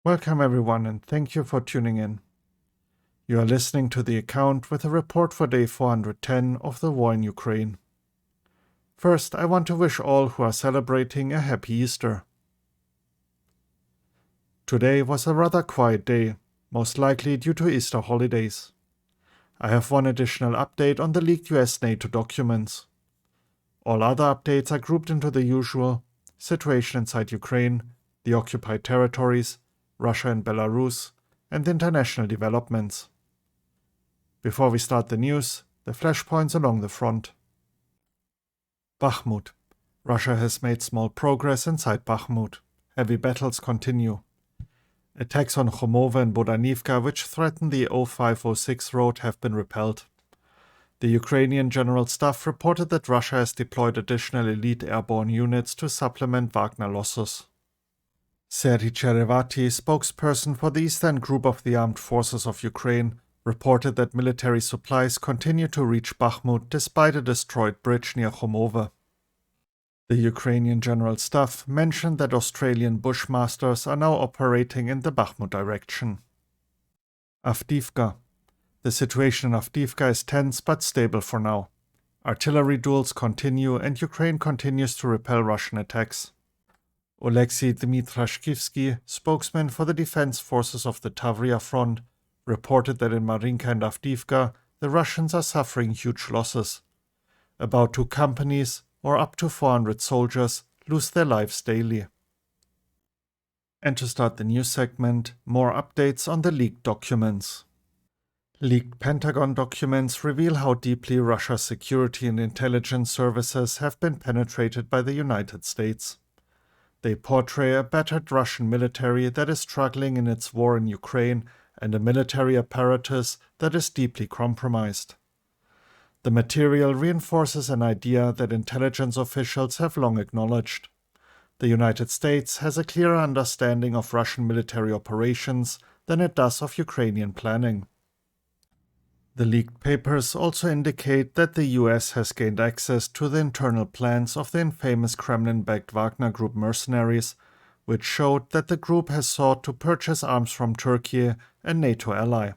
Welcome everyone and thank you for tuning in. You are listening to the account with a report for day 410 of the war in Ukraine. First, I want to wish all who are celebrating a happy Easter. Today was a rather quiet day, most likely due to Easter holidays. I have one additional update on the leaked US-NATO documents. All other updates are grouped into the usual situation inside Ukraine, the occupied territories, Russia and Belarus, and international developments. Before we start the news, the flashpoints along the front. Bakhmut. Russia has made small progress inside Bakhmut. Heavy battles continue. Attacks on Khomova and Avdiivka, which threaten the 0506 road, have been repelled. The Ukrainian General Staff reported that Russia has deployed additional elite airborne units to supplement Wagner losses. Serhiy Cherevati, spokesperson for the Eastern Group of the Armed Forces of Ukraine, reported that military supplies continue to reach Bakhmut despite a destroyed bridge near Khomova. The Ukrainian General Staff mentioned that Australian Bushmasters are now operating in the Bakhmut direction. Avdiivka. The situation in Avdiivka is tense but stable for now. Artillery duels continue and Ukraine continues to repel Russian attacks. Oleksiy Dmitrashkivsky, spokesman for the defense forces of the Tavria front, reported that in Marinka and Avdiivka, the Russians are suffering huge losses. About 2 companies, or up to 400 soldiers, lose their lives daily. And to start the news segment, more updates on the leaked documents. Leaked Pentagon documents reveal how deeply Russia's security and intelligence services have been penetrated by the United States. They portray a battered Russian military that is struggling in its war in Ukraine and a military apparatus that is deeply compromised. The material reinforces an idea that intelligence officials have long acknowledged. The United States has a clearer understanding of Russian military operations than it does of Ukrainian planning. The leaked papers also indicate that the US has gained access to the internal plans of the infamous Kremlin-backed Wagner Group mercenaries, which showed that the group has sought to purchase arms from Turkey, a NATO ally.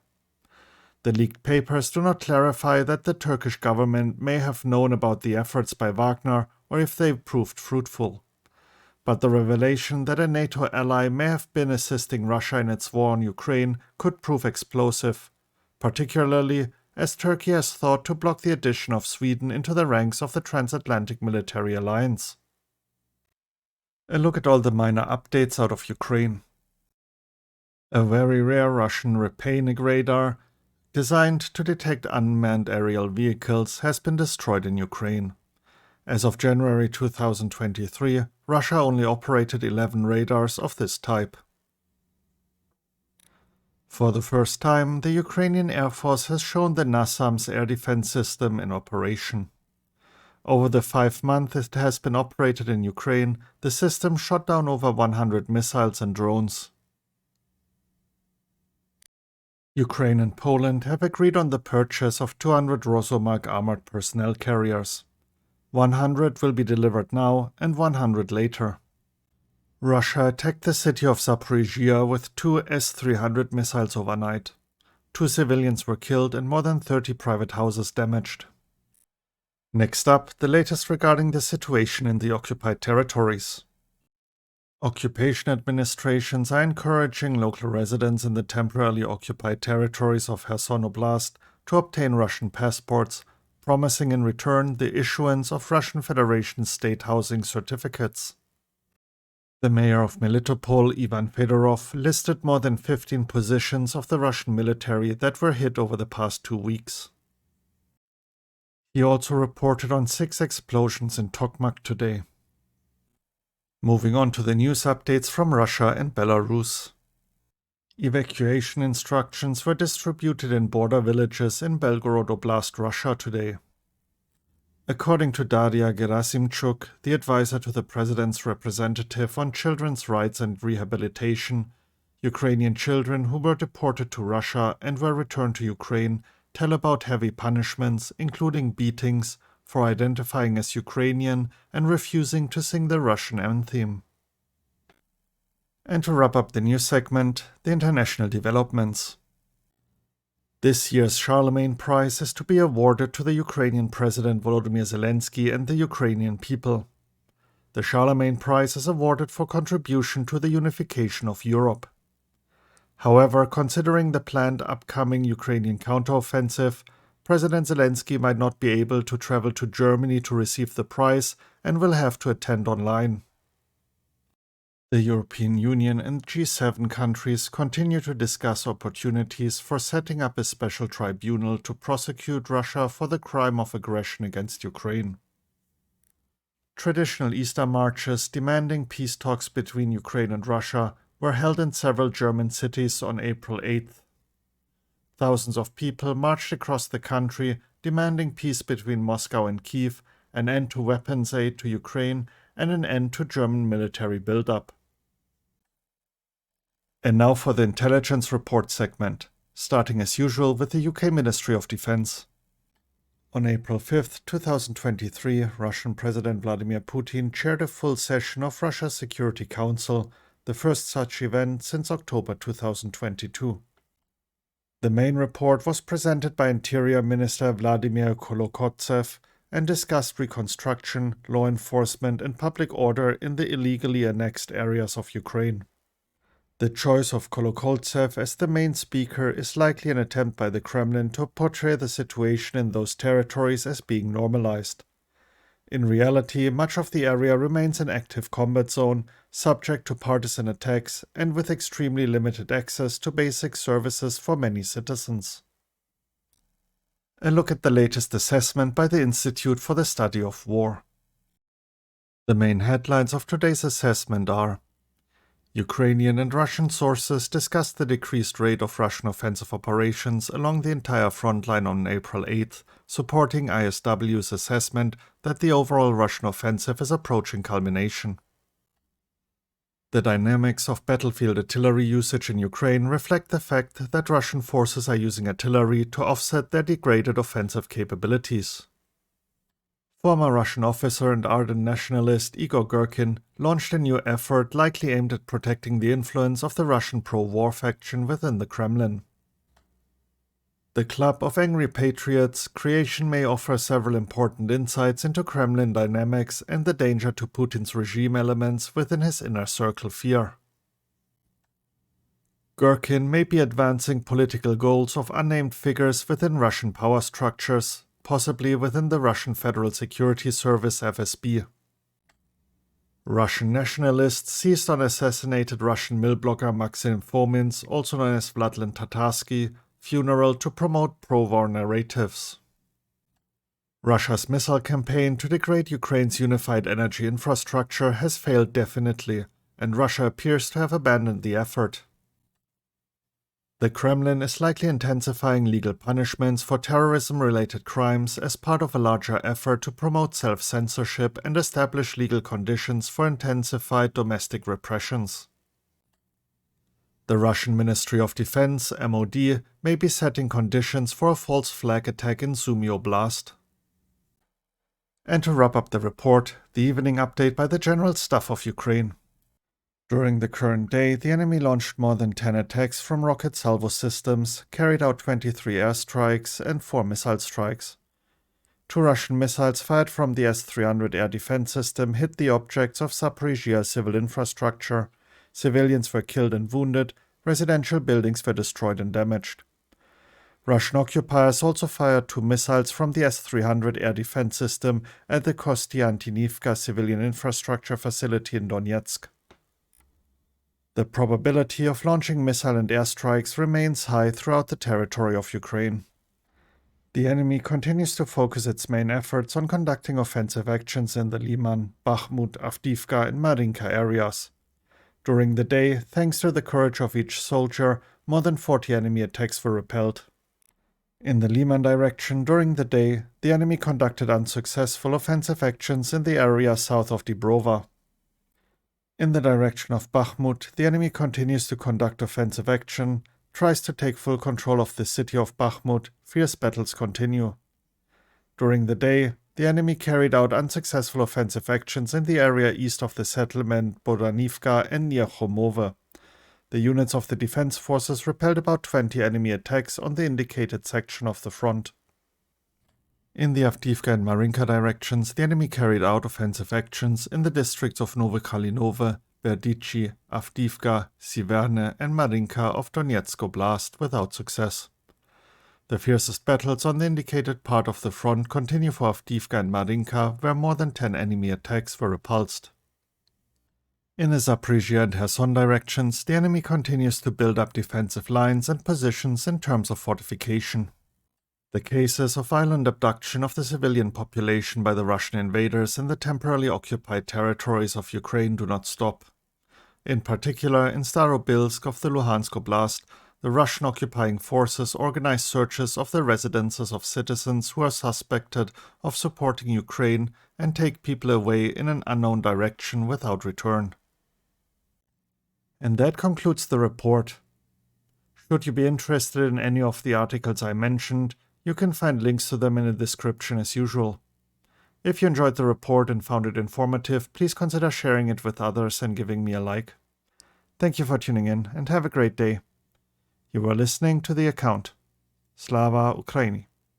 The leaked papers do not clarify that the Turkish government may have known about the efforts by Wagner or if they proved fruitful. But the revelation that a NATO ally may have been assisting Russia in its war on Ukraine could prove explosive, particularly as Turkey has thought to block the addition of Sweden into the ranks of the transatlantic military alliance. A look at all the minor updates out of Ukraine. A very rare Russian Rapainik radar, designed to detect unmanned aerial vehicles, has been destroyed in Ukraine. As of January 2023, Russia only operated 11 radars of this type. For the first time, the Ukrainian Air Force has shown the NASAMS air defense system in operation. Over the 5 months it has been operated in Ukraine, the system shot down over 100 missiles and drones. Ukraine and Poland have agreed on the purchase of 200 Rosomak armored personnel carriers. 100 will be delivered now and 100 later. Russia attacked the city of Zaporizhzhia with 2 S-300 missiles overnight. 2 civilians were killed and more than 30 private houses damaged. Next up, the latest regarding the situation in the occupied territories. Occupation administrations are encouraging local residents in the temporarily occupied territories of Kherson Oblast to obtain Russian passports, promising in return the issuance of Russian Federation state housing certificates. The mayor of Melitopol, Ivan Fedorov, listed more than 15 positions of the Russian military that were hit over the past 2 weeks. He also reported on 6 explosions in Tokmak today. Moving on to the news updates from Russia and Belarus. Evacuation instructions were distributed in border villages in Belgorod Oblast, Russia today. According to Daria Gerasimchuk, the advisor to the president's representative on children's rights and rehabilitation, Ukrainian children who were deported to Russia and were returned to Ukraine tell about heavy punishments, including beatings, for identifying as Ukrainian and refusing to sing the Russian anthem. And to wrap up the news segment, the international developments. This year's Charlemagne Prize is to be awarded to the Ukrainian President Volodymyr Zelensky and the Ukrainian people. The Charlemagne Prize is awarded for contribution to the unification of Europe. However, considering the planned upcoming Ukrainian counteroffensive, President Zelensky might not be able to travel to Germany to receive the prize and will have to attend online. The European Union and G7 countries continue to discuss opportunities for setting up a special tribunal to prosecute Russia for the crime of aggression against Ukraine. Traditional Easter marches demanding peace talks between Ukraine and Russia were held in several German cities on April 8th. Thousands of people marched across the country demanding peace between Moscow and Kyiv, an end to weapons aid to Ukraine, and an end to German military buildup. And now for the intelligence report segment, starting as usual with the UK Ministry of Defense. On April 5, 2023, Russian President Vladimir Putin chaired a full session of Russia's Security Council, the first such event since October 2022. The main report was presented by Interior Minister Vladimir Kolokotsev and discussed reconstruction, law enforcement and public order in the illegally annexed areas of Ukraine. The choice of Kolokotsev as the main speaker is likely an attempt by the Kremlin to portray the situation in those territories as being normalized. In reality, much of the area remains an active combat zone, subject to partisan attacks and with extremely limited access to basic services for many citizens. A look at the latest assessment by the Institute for the Study of War. The main headlines of today's assessment are: Ukrainian and Russian sources discussed the decreased rate of Russian offensive operations along the entire front line on April 8th, supporting ISW's assessment that the overall Russian offensive is approaching culmination. The dynamics of battlefield artillery usage in Ukraine reflect the fact that Russian forces are using artillery to offset their degraded offensive capabilities. Former Russian officer and ardent nationalist Igor Girkin launched a new effort likely aimed at protecting the influence of the Russian pro-war faction within the Kremlin. The Club of Angry Patriots' creation may offer several important insights into Kremlin dynamics and the danger to Putin's regime elements within his inner circle sphere. Girkin may be advancing political goals of unnamed figures within Russian power structures, possibly within the Russian Federal Security Service FSB. Russian nationalists seized on assassinated Russian mill blogger Maxim Fomin's, also known as Vladlen Tatarsky, funeral to promote pro-war narratives. Russia's missile campaign to degrade Ukraine's unified energy infrastructure has failed definitely, and Russia appears to have abandoned the effort. The Kremlin is likely intensifying legal punishments for terrorism-related crimes as part of a larger effort to promote self-censorship and establish legal conditions for intensified domestic repressions. The Russian Ministry of Defense, MOD, may be setting conditions for a false flag attack in Sumy Oblast. And to wrap up the report, the evening update by the General Staff of Ukraine. During the current day, the enemy launched more than 10 attacks from rocket salvo systems, carried out 23 airstrikes and 4 missile strikes. 2 Russian missiles fired from the S-300 air defense system hit the objects of Zaporizhzhia civil infrastructure. Civilians were killed and wounded, residential buildings were destroyed and damaged. Russian occupiers also fired 2 missiles from the S-300 air defense system at the Kostiantynivka civilian infrastructure facility in Donetsk. The probability of launching missile and airstrikes remains high throughout the territory of Ukraine. The enemy continues to focus its main efforts on conducting offensive actions in the Liman, Bakhmut, Avdiivka and Marinka areas. During the day, thanks to the courage of each soldier, more than 40 enemy attacks were repelled. In the Liman direction during the day, the enemy conducted unsuccessful offensive actions in the area south of Dibrova. In the direction of Bakhmut, the enemy continues to conduct offensive action, tries to take full control of the city of Bakhmut, fierce battles continue. During the day, The enemy carried out unsuccessful offensive actions in the area east of the settlement Bodanivka and near Khomove. The units of the defense forces repelled about 20 enemy attacks on the indicated section of the front. In the Avdiivka and Marinka directions, the enemy carried out offensive actions in the districts of Novokalinove, Berdichi, Avdiivka, Siverne and Marinka of Donetsk Oblast without success. The fiercest battles on the indicated part of the front continue for Avdiivka and Marinka, where more than 10 enemy attacks were repulsed. In the Zaporizhzhia and Kherson directions, the enemy continues to build up defensive lines and positions in terms of fortification. The cases of violent abduction of the civilian population by the Russian invaders in the temporarily occupied territories of Ukraine do not stop. In particular, in Starobilsk of the Luhansk Oblast, the Russian occupying forces organize searches of the residences of citizens who are suspected of supporting Ukraine and take people away in an unknown direction without return. And that concludes the report. Should you be interested in any of the articles I mentioned, you can find links to them in the description as usual. If you enjoyed the report and found it informative, please consider sharing it with others and giving me a like. Thank you for tuning in and have a great day. You were listening to The Account. Slava Ukraini.